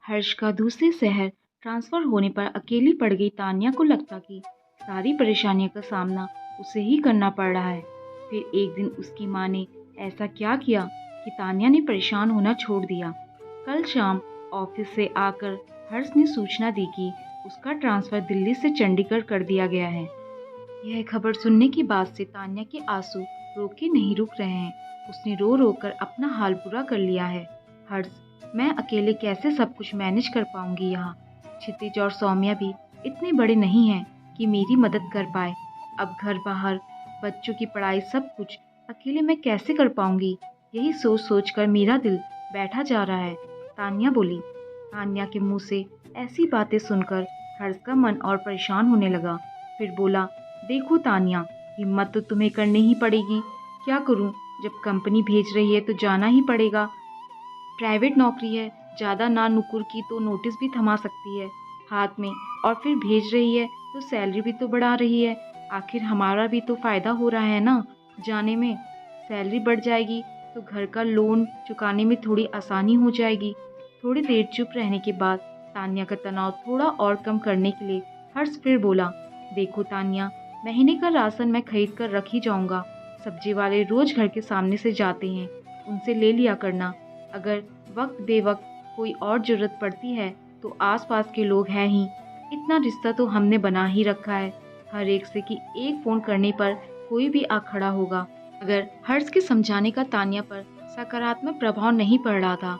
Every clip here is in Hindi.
हर्ष का दूसरे शहर ट्रांसफर होने पर अकेली पड़ गई तान्या को लगता कि सारी परेशानियों का सामना उसे ही करना पड़ रहा है। फिर एक दिन उसकी माँ ने ऐसा क्या किया कि तान्या ने परेशान होना छोड़ दिया। कल शाम ऑफिस से आकर हर्ष ने सूचना दी कि उसका ट्रांसफर दिल्ली से चंडीगढ़ कर दिया गया है। यह खबर सुनने के बाद से तान्या के आंसू रोके नहीं रुक रहे हैं। उसने रो रो कर अपना हाल पूरा कर लिया है। हर्ष, मैं अकेले कैसे सब कुछ मैनेज कर पाऊंगी यहाँ। क्षितिज और सौम्या भी इतने बड़े नहीं हैं कि मेरी मदद कर पाए। अब घर बाहर, बच्चों की पढ़ाई, सब कुछ अकेले मैं कैसे कर पाऊंगी। यही सोच सोच कर मेरा दिल बैठा जा रहा है, तान्या बोली। तान्या के मुंह से ऐसी बातें सुनकर हर्ष का मन और परेशान होने लगा। फिर बोला, देखो तान्या, हिम्मत तो तुम्हें करनी ही पड़ेगी। क्या करूं, जब कंपनी भेज रही है तो जाना ही पड़ेगा। प्राइवेट नौकरी है, ज़्यादा ना नुकुर की तो नोटिस भी थमा सकती है हाथ में, और फिर भेज रही है तो सैलरी भी तो बढ़ा रही है। आखिर हमारा भी तो फ़ायदा हो रहा है ना जाने में। सैलरी बढ़ जाएगी तो घर का लोन चुकाने में थोड़ी आसानी हो जाएगी। थोड़ी देर चुप रहने के बाद तान्या का तनाव थोड़ा और कम करने के लिए हर्ष फिर बोला, देखो तान्या, महीने का राशन मैं खरीद कर रख ही जाऊंगा। सब्जी वाले रोज घर के सामने से जाते हैं, उनसे ले लिया करना। अगर वक्त बेवक्त कोई और ज़रूरत पड़ती है तो आसपास के लोग हैं ही। इतना रिश्ता तो हमने बना ही रखा है हर एक से कि एक फ़ोन करने पर कोई भी आ खड़ा होगा। अगर हर्ष के समझाने का तान्या पर सकारात्मक प्रभाव नहीं पड़ रहा था।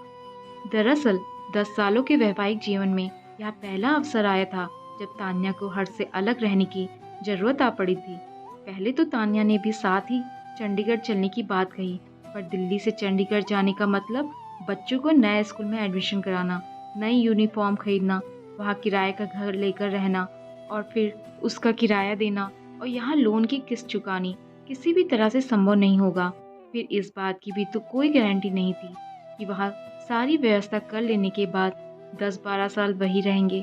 दरअसल 10 सालों के वैवाहिक जीवन में यह पहला अवसर आया था जब तान्या को हर्ष से अलग रहने की ज़रूरत आ पड़ी थी। पहले तो तान्या ने भी साथ ही चंडीगढ़ चलने की बात कही, पर दिल्ली से चंडीगढ़ जाने का मतलब बच्चों को नए स्कूल में एडमिशन कराना, नई यूनिफॉर्म खरीदना, वहाँ किराए का घर लेकर रहना और फिर उसका किराया देना, और यहाँ लोन की किस्त चुकानी किसी भी तरह से संभव नहीं होगा। फिर इस बात की भी तो कोई गारंटी नहीं थी कि वहाँ सारी व्यवस्था कर लेने के बाद 10-12 साल वही रहेंगे।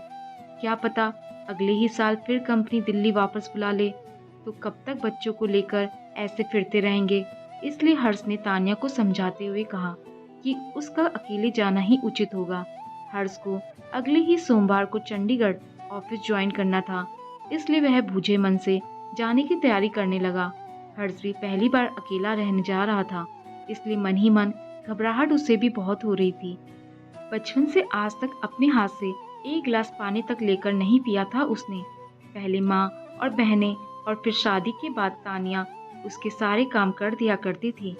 क्या पता अगले ही साल फिर कंपनी दिल्ली वापस बुला ले, तो कब तक बच्चों को लेकर ऐसे फिरते रहेंगे। इसलिए हर्ष ने तान्या को समझाते हुए कहा कि उसका अकेले जाना ही उचित होगा। हर्ष को अगले ही सोमवार को चंडीगढ़ ऑफिस ज्वाइन करना था, इसलिए वह बूझे मन से जाने की तैयारी करने लगा। हर्ष भी पहली बार अकेला रहने जा रहा था, इसलिए मन ही मन घबराहट उसे भी बहुत हो रही थी। बचपन से आज तक अपने हाथ से एक गिलास पानी तक लेकर नहीं पिया था उसने। पहले माँ और बहनें और फिर शादी के बाद तान्या उसके सारे काम कर दिया करती थी।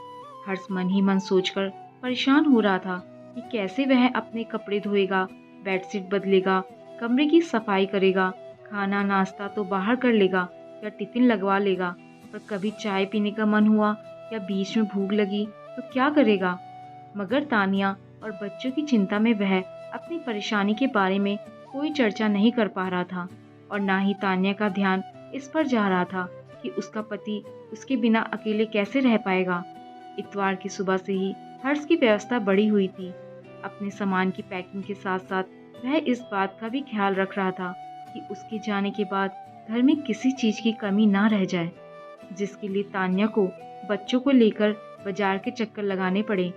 हर्ष मन ही मन सोचकर परेशान हो रहा था कि कैसे वह अपने कपड़े धोएगा, बेडशीट बदलेगा, कमरे की सफाई करेगा, खाना नाश्ता तो बाहर कर लेगा या टिफिन लगवा लेगा, पर कभी चाय पीने का मन हुआ या बीच में भूख लगी तो क्या करेगा। मगर तान्या और बच्चों की चिंता में वह अपनी परेशानी के बारे में कोई चर्चा नहीं कर पा रहा था, और ना ही तान्या का ध्यान इस पर जा रहा था कि उसका पति उसके बिना अकेले कैसे रह पाएगा। इतवार की सुबह से ही हर्ष की व्यवस्था बढ़ी हुई थी। अपने सामान की पैकिंग के साथ साथ वह इस बात का भी ख्याल रख रहा था कि उसके जाने के बाद घर में किसी चीज़ की कमी ना रह जाए, जिसके लिए तान्या को बच्चों को लेकर बाजार के चक्कर लगाने पड़े।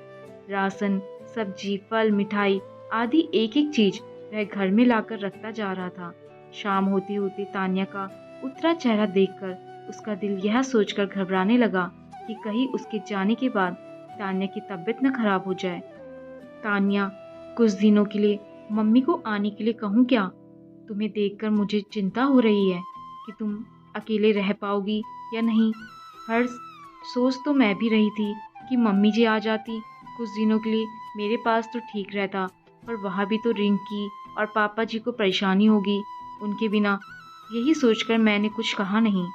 राशन, सब्जी, फल, मिठाई आदि एक एक चीज वह घर में लाकर रखता जा रहा था। शाम होते होते तान्या का उतरा चेहरा देखकर उसका दिल यह सोचकर घबराने लगा कि कहीं उसके जाने के बाद तान्या की तबीयत न खराब हो जाए। तान्या, कुछ दिनों के लिए मम्मी को आने के लिए कहूँ क्या? तुम्हें देखकर मुझे चिंता हो रही है कि तुम अकेले रह पाओगी या नहीं। हर्ष, सोच तो मैं भी रही थी कि मम्मी जी आ जाती कुछ दिनों के लिए मेरे पास तो ठीक रहता, पर वहाँ भी तो रिंकी और पापा जी को परेशानी होगी उनके बिना। यही सोचकर मैंने कुछ कहा नहीं।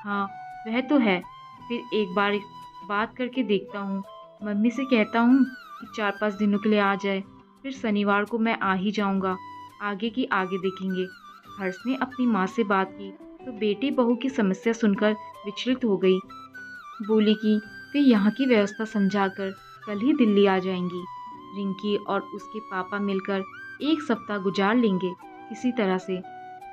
हाँ, वह तो है। फिर एक बार बात करके देखता हूँ, मम्मी से कहता हूँ कि 4-5 दिनों के लिए आ जाए, फिर शनिवार को मैं आ ही जाऊँगा। आगे की आगे देखेंगे। हर्ष ने अपनी माँ से बात की तो बेटी बहू की समस्या सुनकर विचलित हो गई। बोली कि वे यहाँ की व्यवस्था समझाकर कल ही दिल्ली आ जाएंगी। रिंकी और उसके पापा मिलकर एक सप्ताह गुजार लेंगे किसी तरह से।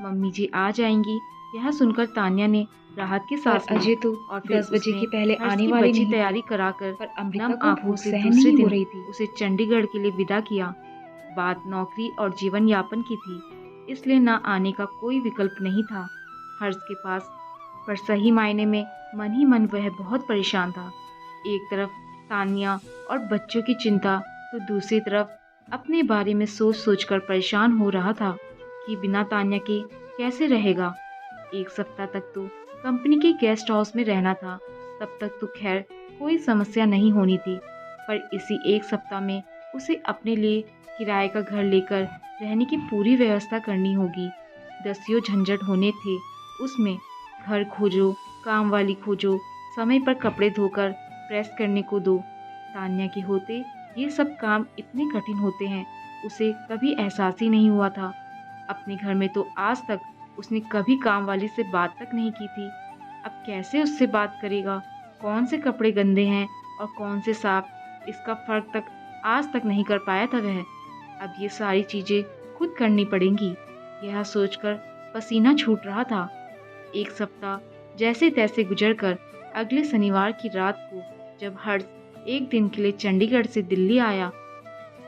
मम्मी जी आ जाएंगी। यह सुनकर तान्या ने राहत की सांस ली, अजय तो और फिर 10 बजे उसने के पहले हर्ष आने की वाले बची नहीं तैयारी थे, कराकर पर अमृता नम को आंखों भूख से सहन दूसरे नहीं हो दिन रही थी। उसे चंडीगढ़ के लिए विदा किया। बात नौकरी और जीवन यापन की थी, इसलिए ना आने का कोई विकल्प नहीं था हर्ष के पास। पर सही मायने में मन ही मन वह बहुत परेशान था। एक तरफ तान्या और बच्चों की चिंता, तो दूसरी तरफ अपने बारे में सोच सोचकर परेशान हो रहा था कि बिना तान्या के कैसे रहेगा। एक सप्ताह तक तो कंपनी के गेस्ट हाउस में रहना था, तब तक तो खैर कोई समस्या नहीं होनी थी। पर इसी एक सप्ताह में उसे अपने लिए किराए का घर लेकर रहने की पूरी व्यवस्था करनी होगी। दसियों झंझट होने थे उसमें। घर खोजो, काम वाली खोजो, समय पर कपड़े धोकर प्रेस करने को दो। तान्या के होते ये सब काम इतने कठिन होते हैं, उसे कभी एहसास ही नहीं हुआ था। अपने घर में तो आज तक उसने कभी काम वाली से बात तक नहीं की थी। अब कैसे उससे बात करेगा? कौन से कपड़े गंदे हैं और कौन से साफ, इसका फर्क तक आज तक नहीं कर पाया था वह। अब ये सारी चीजें खुद करनी पड़ेंगी, यह सोचकर पसीना छूट रहा था। एक सप्ताह जैसे तैसे गुजरकर अगले शनिवार की रात को जब हर्ष एक दिन के लिए चंडीगढ़ से दिल्ली आया,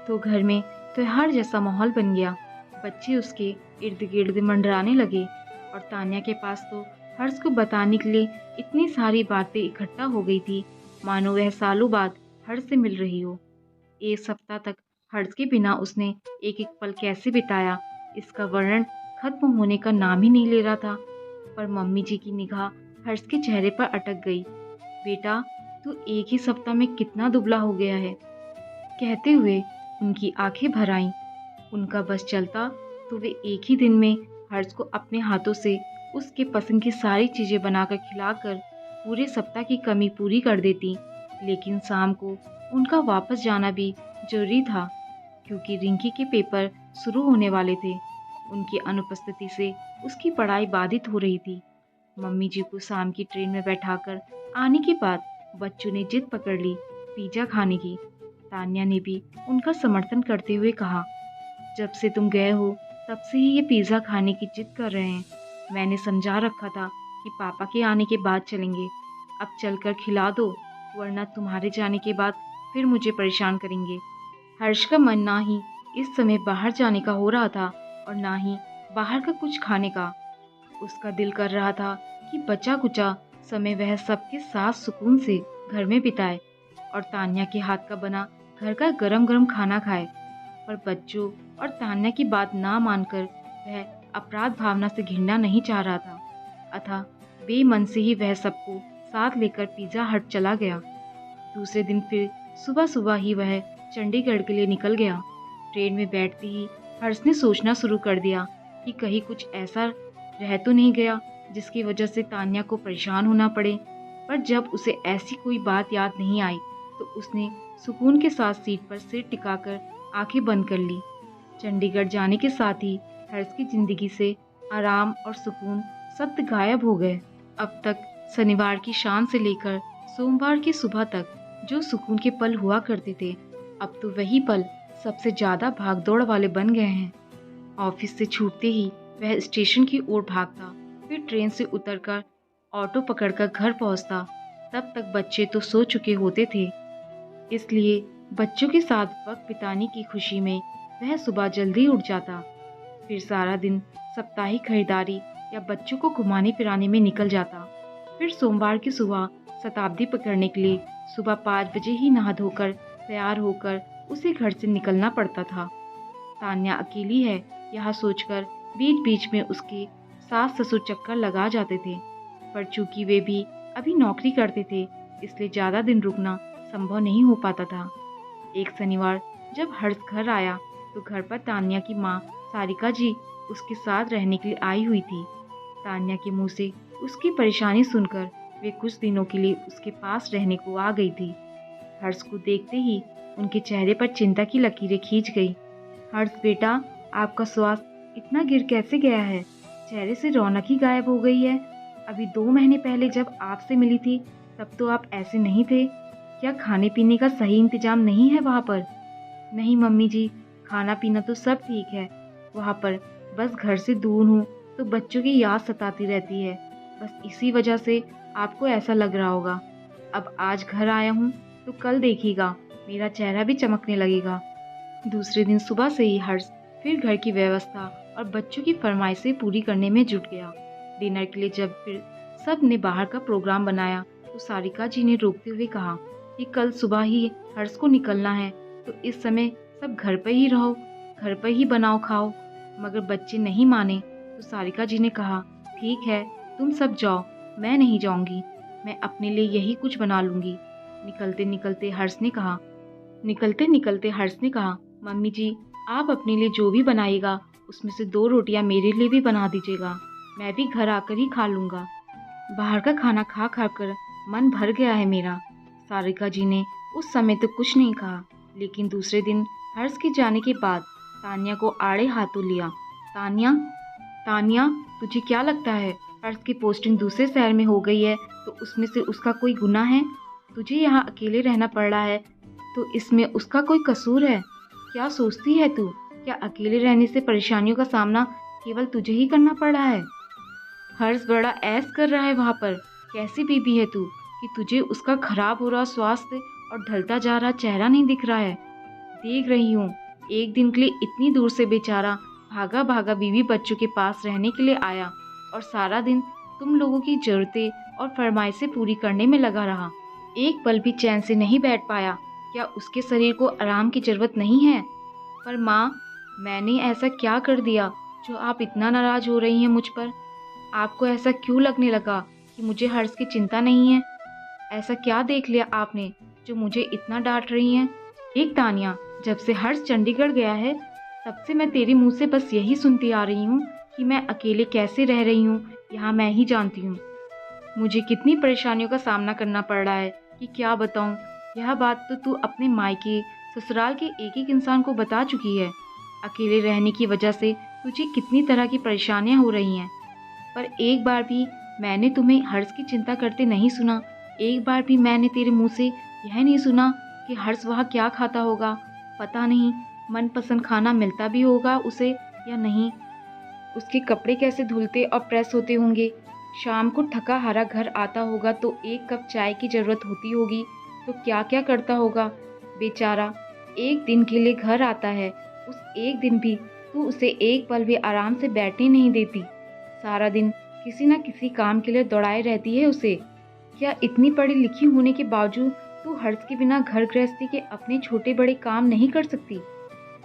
तो घर में त्योहार जैसा माहौल बन गया। बच्चे उसके इर्द गिर्द मंडराने लगे और तान्या के पास तो हर्ष को बताने के लिए इतनी सारी बातें इकट्ठा हो गई थी, मानो वह सालों बाद हर्ष से मिल रही हो। एक सप्ताह तक हर्ष के बिना उसने एक एक पल कैसे बिताया, इसका वर्णन खत्म होने का नाम ही नहीं ले रहा था। पर मम्मी जी की निगाह हर्ष के चेहरे पर अटक गई। बेटा, तू एक ही सप्ताह में कितना दुबला हो गया है, कहते हुए उनकी आंखें भर आईं। उनका बस चलता तो वे एक ही दिन में हर्ष को अपने हाथों से उसके पसंद की सारी चीजें बनाकर खिलाकर पूरे सप्ताह की कमी पूरी कर देती। लेकिन शाम को उनका वापस जाना भी जरूरी था, क्योंकि रिंकी के पेपर शुरू होने वाले थे। उनकी अनुपस्थिति से उसकी पढ़ाई बाधित हो रही थी। मम्मी जी को शाम की ट्रेन में बैठाकर आने के बाद बच्चों ने जिद पकड़ ली पिज्जा खाने की। तान्या ने भी उनका समर्थन करते हुए कहा, जब से तुम गए हो तब से ही ये पिज्जा खाने की जिद कर रहे हैं। मैंने समझा रखा था कि पापा के आने के बाद चलेंगे। अब चलकर खिला दो, वरना तुम्हारे जाने के बाद फिर मुझे परेशान करेंगे। हर्ष का मन ना ही इस समय बाहर जाने का हो रहा था और ना ही बाहर का कुछ खाने का। उसका दिल कर रहा था कि बचा कुचा समय वह सबके साथ सुकून से घर में बिताए और तान्या के हाथ का बना घर का गरम गरम खाना खाए। पर बच्चों और तान्या की बात ना मानकर वह अपराध भावना से घिरना नहीं चाह रहा था। अतः बेमन से ही वह सबको साथ लेकर पिज्जा हट चला गया। दूसरे दिन फिर सुबह सुबह ही वह चंडीगढ़ के लिए निकल गया। ट्रेन में बैठते ही हर्ष ने सोचना शुरू कर दिया कि कहीं कुछ ऐसा रह तो नहीं गया जिसकी वजह से तान्या को परेशान होना पड़े। पर जब उसे ऐसी कोई बात याद नहीं आई तो उसने सुकून के साथ सीट पर सिर टिकाकर आंखें बंद कर ली। चंडीगढ़ जाने के साथ ही हर्ष की जिंदगी से आराम और सुकून सब गायब हो गए। अब तक शनिवार की शाम से लेकर सोमवार की सुबह तक जो सुकून के पल हुआ करते थे, अब तो वही पल सबसे ज्यादा भागदौड़ वाले बन गए हैं। ऑफिस से छूटते ही वह स्टेशन की ओर भागता, फिर ट्रेन से उतरकर ऑटो पकड़कर घर पहुंचता। तब तक बच्चे तो सो चुके होते थे, इसलिए बच्चों के साथ वक्त बिताने की खुशी में वह सुबह जल्दी उठ जाता। फिर सारा दिन साप्ताहिक खरीदारी या बच्चों को घुमाने फिराने में निकल जाता। फिर सोमवार की सुबह शताब्दी पकड़ने के लिए सुबह 5 बजे ही नहा धोकर तैयार होकर उसे घर से निकलना पड़ता था। तान्या अकेली है, यह सोचकर बीच बीच में उसके सास ससुर चक्कर लगा जाते थे। पर चूंकि वे भी अभी नौकरी करते थे, इसलिए ज़्यादा दिन रुकना संभव नहीं हो पाता था। एक शनिवार जब हर्ष घर आया तो घर पर तान्या की माँ सारिका जी उसके साथ रहने के लिए आई हुई थी। तान्या के मुंह से उसकी परेशानी सुनकर वे कुछ दिनों के लिए उसके पास रहने को आ गई थी। हर्ष को देखते ही उनके चेहरे पर चिंता की लकीरें खींच गई। हर्ष बेटा, आपका स्वास्थ्य इतना गिर कैसे गया है? चेहरे से रौनक ही गायब हो गई है। अभी 2 महीने पहले जब आपसे मिली थी तब तो आप ऐसे नहीं थे। क्या खाने पीने का सही इंतजाम नहीं है वहाँ पर? नहीं मम्मी जी, खाना पीना तो सब ठीक है वहाँ पर, बस घर से दूर हूँ तो बच्चों की याद सताती रहती है। बस इसी वजह से आपको ऐसा लग रहा होगा। अब आज घर आया हूँ तो कल देखिएगा मेरा चेहरा भी चमकने लगेगा। दूसरे दिन सुबह से ही हर्ष फिर घर की व्यवस्था और बच्चों की फरमाइशें पूरी करने में जुट गया। डिनर के लिए जब फिर सब ने बाहर का प्रोग्राम बनाया तो सारिका जी ने रोकते हुए कहा कि कल सुबह ही हर्ष को निकलना है, तो इस समय सब घर पर ही रहो, घर पर ही बनाओ खाओ। मगर बच्चे नहीं माने तो सारिका जी ने कहा, ठीक है, तुम सब जाओ, मैं नहीं जाऊंगी, मैं अपने लिए यही कुछ बना लूंगी। निकलते निकलते हर्ष ने कहा, मम्मी जी, आप अपने लिए जो भी बनाइएगा उसमें से 2 रोटियां मेरे लिए भी बना दीजिएगा, मैं भी घर आकर ही खा लूंगा। बाहर का खाना खा खा कर मन भर गया है मेरा। सारिका जी ने उस समय तो कुछ नहीं कहा, लेकिन दूसरे दिन हर्ष के जाने के बाद तान्या को आड़े हाथों लिया। तान्या, तान्या, तुझे क्या लगता है हर्ष की पोस्टिंग दूसरे शहर में हो गई है तो उसमें से उसका कोई गुनाह है? तुझे यहाँ अकेले रहना पड़ रहा है तो इसमें उसका कोई कसूर है? क्या सोचती है तू? क्या अकेले रहने से परेशानियों का सामना केवल तुझे ही करना पड़ रहा है? हर्ष बड़ा ऐश कर रहा है वहाँ पर। कैसी बीबी है तू कि तुझे उसका खराब हो रहा स्वास्थ्य और ढलता जा रहा चेहरा नहीं दिख रहा है? देख रही हूँ, एक दिन के लिए इतनी दूर से बेचारा भागा भागा बीवी बच्चों के पास रहने के लिए आया और सारा दिन तुम लोगों की जरूरतें और फरमाइशें पूरी करने में लगा रहा। एक पल भी चैन से नहीं बैठ पाया। क्या उसके शरीर को आराम की जरूरत नहीं है? पर माँ, मैंने ऐसा क्या कर दिया जो आप इतना नाराज हो रही हैं मुझ पर? आपको ऐसा क्यों लगने लगा कि मुझे हर्ष की चिंता नहीं है? ऐसा क्या देख लिया आपने जो मुझे इतना डांट रही हैं? एक तान्या, जब से हर्ष चंडीगढ़ गया है तब से मैं तेरे मुंह से बस यही सुनती आ रही हूँ कि मैं अकेले कैसे रह रही हूँ, यहाँ मैं ही जानती हूँ। मुझे कितनी परेशानियों का सामना करना पड़ रहा है कि क्या बताऊँ। यह बात तो तू अपने मायके ससुराल के एक एक इंसान को बता चुकी है। अकेले रहने की वजह से तुझे कितनी तरह की परेशानियाँ हो रही हैं, पर एक बार भी मैंने तुम्हें हर्ष की चिंता करते नहीं सुना। एक बार भी मैंने तेरे मुंह से यह नहीं सुना कि हर्ष वहाँ क्या खाता होगा। पता नहीं मनपसंद खाना मिलता भी होगा उसे या नहीं, उसके कपड़े कैसे धुलते और प्रेस होते होंगे, शाम को थका हारा घर आता होगा तो एक कप चाय की ज़रूरत होती होगी तो क्या क्या करता होगा। बेचारा एक दिन के लिए घर आता है, उस एक दिन भी तू उसे एक पल भी आराम से बैठने नहीं देती। सारा दिन किसी न किसी काम के लिए दौड़ाए रहती है उसे। क्या इतनी पढ़ी लिखी होने के बावजूद तू हर्ष के बिना घर गृहस्थी के अपने छोटे बड़े काम नहीं कर सकती?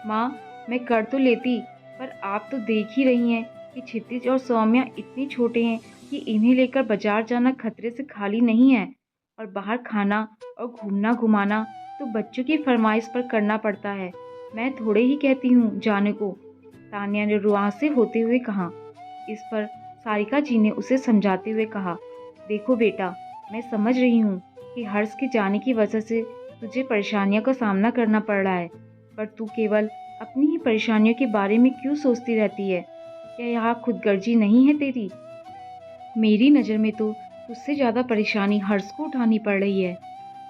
माँ, मैं कर तो लेती, पर आप तो देख ही रही हैं कि क्षितिज और सौम्या इतने छोटे हैं कि इन्हें लेकर बाजार जाना खतरे से खाली नहीं है, और बाहर खाना और घूमना घुमाना तो बच्चों की फरमाइश पर करना पड़ता है। मैं थोड़े ही कहती हूँ जाने को, तान्या ने रुआंसे होते हुए कहा। इस पर सारिका जी ने उसे समझाते हुए कहा, देखो बेटा, मैं समझ रही हूँ कि हर्ष के जाने की वजह से तुझे परेशानियों का सामना करना पड़ रहा है, पर तू केवल अपनी ही परेशानियों के बारे में क्यों सोचती रहती है? क्या यहाँ खुदगर्जी नहीं है तेरी? मेरी नज़र में तो तुझसे ज़्यादा परेशानी हर्ष को उठानी पड़ रही है।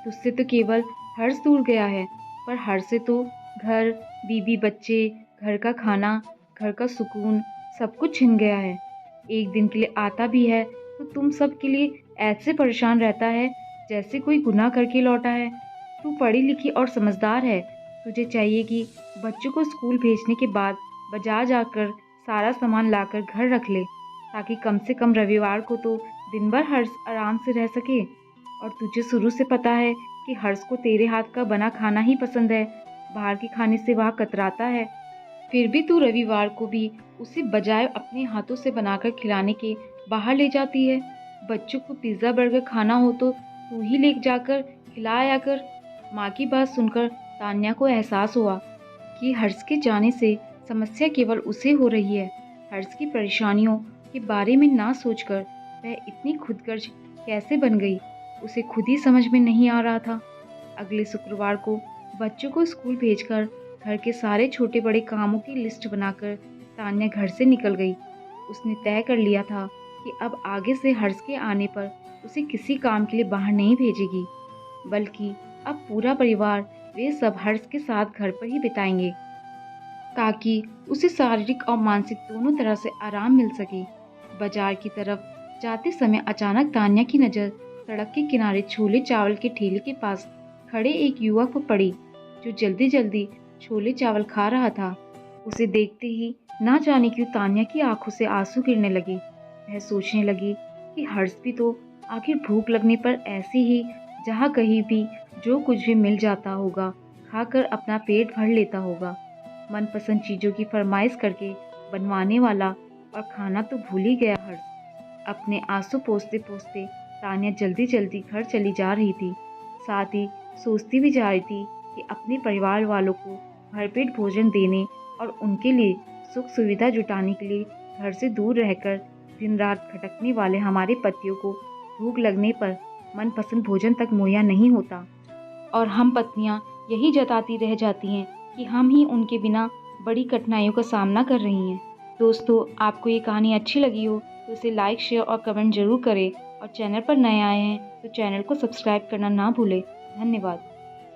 तुझसे तो केवल हर्ष दूर गया है, पर हर्ष से तो घर, बीवी बच्चे, घर का खाना, घर का सुकून सब कुछ छिन गया है। एक दिन के लिए आता भी है तो तुम सब के लिए ऐसे परेशान रहता है जैसे कोई गुनाह करके लौटा है। तू पढ़ी लिखी और समझदार है, तुझे चाहिए कि बच्चों को स्कूल भेजने के बाद बाजार जाकर सारा सामान लाकर घर रख ले, ताकि कम से कम रविवार को तो दिन भर हर्ष आराम से रह सके। और तुझे शुरू से पता है कि हर्ष को तेरे हाथ का बना खाना ही पसंद है, बाहर के खाने से वह कतराता है। फिर भी तू रविवार को भी उसे बजाय अपने हाथों से बनाकर खिलाने के बाहर ले जाती है। बच्चों को पिज्ज़ा बर्गर खाना हो तो तू ही ले जाकर खिलाया कर। माँ की बात सुनकर तान्या को एहसास हुआ कि हर्ष के जाने से समस्या केवल उसे हो रही है। हर्ष की परेशानियों के बारे में ना सोचकर वह इतनी खुदगर्ज कैसे बन गई, उसे खुद ही समझ में नहीं आ रहा था। अगले शुक्रवार को बच्चों को स्कूल भेजकर घर के सारे छोटे बड़े कामों की लिस्ट बनाकर तान्या घर से निकल गई। उसने तय कर लिया था कि अब आगे से हर्ष के आने पर उसे किसी काम के लिए बाहर नहीं भेजेगी, बल्कि अब पूरा परिवार वे सब हर्ष के साथ घर पर ही बिताएंगे, ताकि उसे शारीरिक और मानसिक दोनों तरह से आराम मिल सके। बाजार की तरफ जाते समय अचानक तान्या की नज़र सड़क के किनारे छोले चावल के ठेले के पास खड़े एक युवक पर पड़ी, जो जल्दी जल्दी छोले चावल खा रहा था। उसे देखते ही ना जाने क्यों तान्या की आंखों से आंसू गिरने लगे। वह सोचने लगी कि हर्ष भी तो आखिर भूख लगने पर ऐसे ही जहाँ कहीं भी जो कुछ भी मिल जाता होगा खाकर अपना पेट भर लेता होगा। मनपसंद चीज़ों की फरमाइश करके बनवाने वाला और खाना तो भूल ही गया हर्ष। अपने आंसू पोंछते पोंछते तान्या जल्दी जल्दी घर चली जा रही थी। साथ ही सोचती भी जा रही थी कि अपने परिवार वालों को भरपेट भोजन देने और उनके लिए सुख सुविधा जुटाने के लिए घर से दूर रहकर दिन रात भटकने वाले हमारे पतियों को भूख लगने पर मनपसंद भोजन तक मुहैया नहीं होता और हम पत्नियां यही जताती रह जाती हैं कि हम ही उनके बिना बड़ी कठिनाइयों का सामना कर रही हैं। दोस्तों, आपको ये कहानी अच्छी लगी हो तो इसे लाइक, शेयर और कमेंट ज़रूर करें और चैनल पर नए आए हैं तो चैनल को सब्सक्राइब करना ना भूलें। धन्यवाद।